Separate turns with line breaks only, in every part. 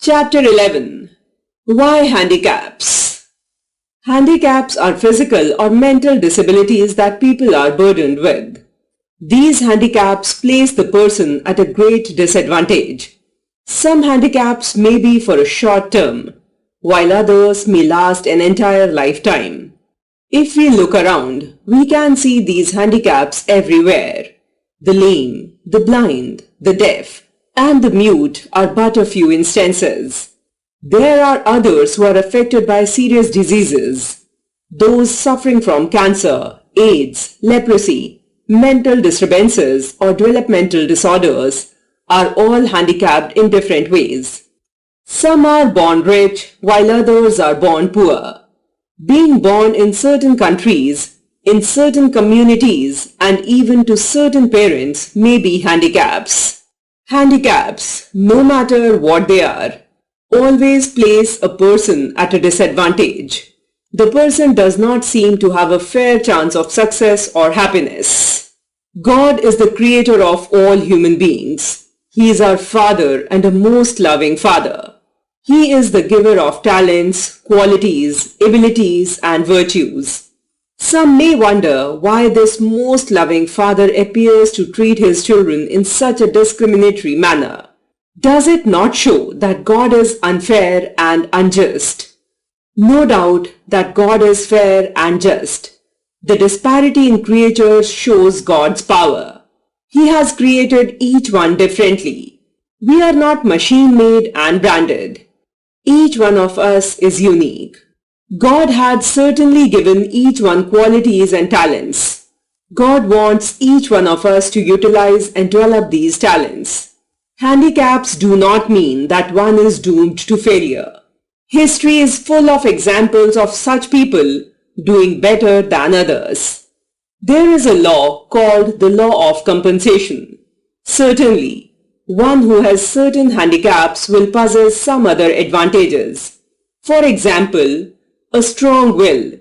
Chapter 11. Why Handicaps? Handicaps are physical or mental disabilities that people are burdened with. These handicaps place the person at a great disadvantage. Some handicaps may be for a short term, while others may last an entire lifetime. If we look around, we can see these handicaps everywhere. The lame, the blind, the deaf, and the mute are but a few instances. There are others who are affected by serious diseases. Those suffering from cancer, AIDS, leprosy, mental disturbances, or developmental disorders are all handicapped in different ways. Some are born rich, while others are born poor. Being born in certain countries, in certain communities, and even to certain parents may be handicaps. Handicaps, no matter what they are, always place a person at a disadvantage. The person does not seem to have a fair chance of success or happiness. God is the creator of all human beings. He is our Father and a most loving Father. He is the giver of talents, qualities, abilities, and virtues. Some may wonder why this most loving Father appears to treat his children in such a discriminatory manner. Does it not show that God is unfair and unjust? No doubt that God is fair and just. The disparity in creatures shows God's power. He has created each one differently. We are not machine-made and branded. Each one of us is unique. God had certainly given each one qualities and talents. God wants each one of us to utilize and develop these talents. Handicaps do not mean that one is doomed to failure. History is full of examples of such people doing better than others. There is a law called the law of compensation. Certainly, one who has certain handicaps will possess some other advantages. For example, a strong will,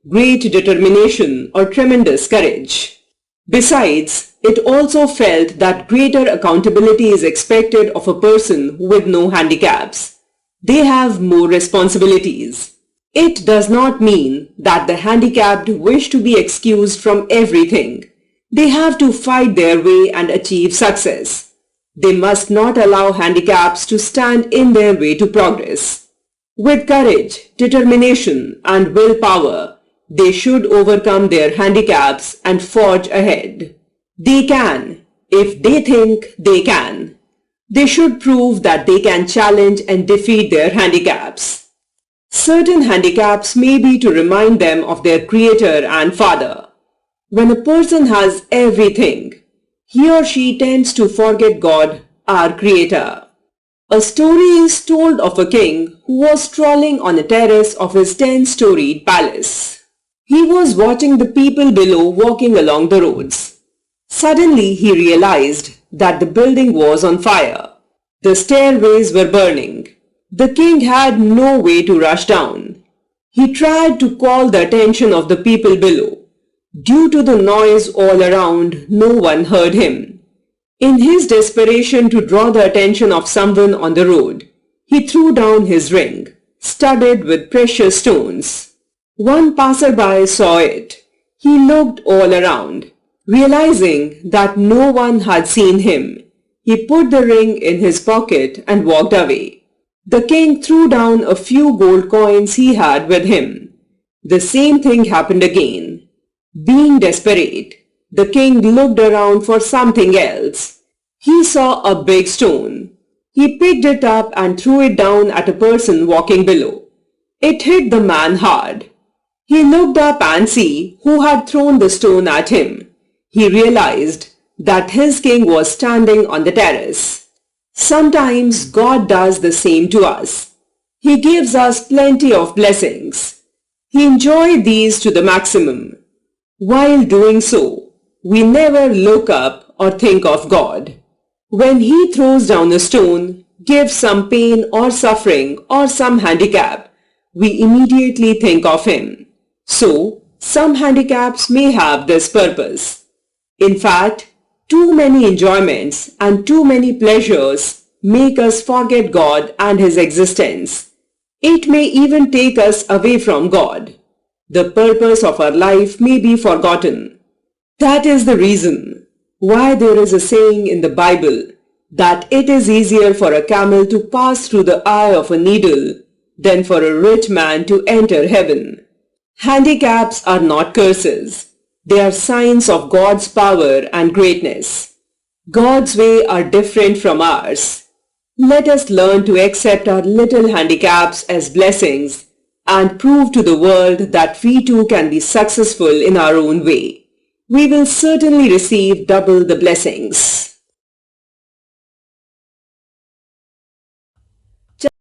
great determination, or tremendous courage. Besides, it also felt that greater accountability is expected of a person with no handicaps. They have more responsibilities. It does not mean that the handicapped wish to be excused from everything. They have to fight their way and achieve success. They must not allow handicaps to stand in their way to progress. With courage, determination, and willpower, they should overcome their handicaps and forge ahead. They can, if they think they can. They should prove that they can challenge and defeat their handicaps. Certain handicaps may be to remind them of their Creator and Father. When a person has everything, he or she tends to forget God, our Creator. A story is told of a king who was strolling on a terrace of his 10-storied palace. He was watching the people below walking along the roads. Suddenly he realized that the building was on fire. The stairways were burning. The king had no way to rush down. He tried to call the attention of the people below. Due to the noise all around, no one heard him. In his desperation to draw the attention of someone on the road, he threw down his ring, studded with precious stones. One passerby saw it. He looked all around. Realizing that no one had seen him, he put the ring in his pocket and walked away. The king threw down a few gold coins he had with him. The same thing happened again. Being desperate, the king looked around for something else. He saw a big stone. He picked it up and threw it down at a person walking below. It hit the man hard. He looked up and see who had thrown the stone at him. He realized that his king was standing on the terrace. Sometimes God does the same to us. He gives us plenty of blessings. He enjoys these to the maximum. While doing so, we never look up or think of God. When He throws down a stone, gives some pain or suffering or some handicap, we immediately think of Him. So, some handicaps may have this purpose. In fact, too many enjoyments and too many pleasures make us forget God and His existence. It may even take us away from God. The purpose of our life may be forgotten. That is the reason why there is a saying in the Bible that it is easier for a camel to pass through the eye of a needle than for a rich man to enter heaven. Handicaps are not curses. They are signs of God's power and greatness. God's way are different from ours. Let us learn to accept our little handicaps as blessings and prove to the world that we too can be successful in our own way. We will certainly receive double the blessings.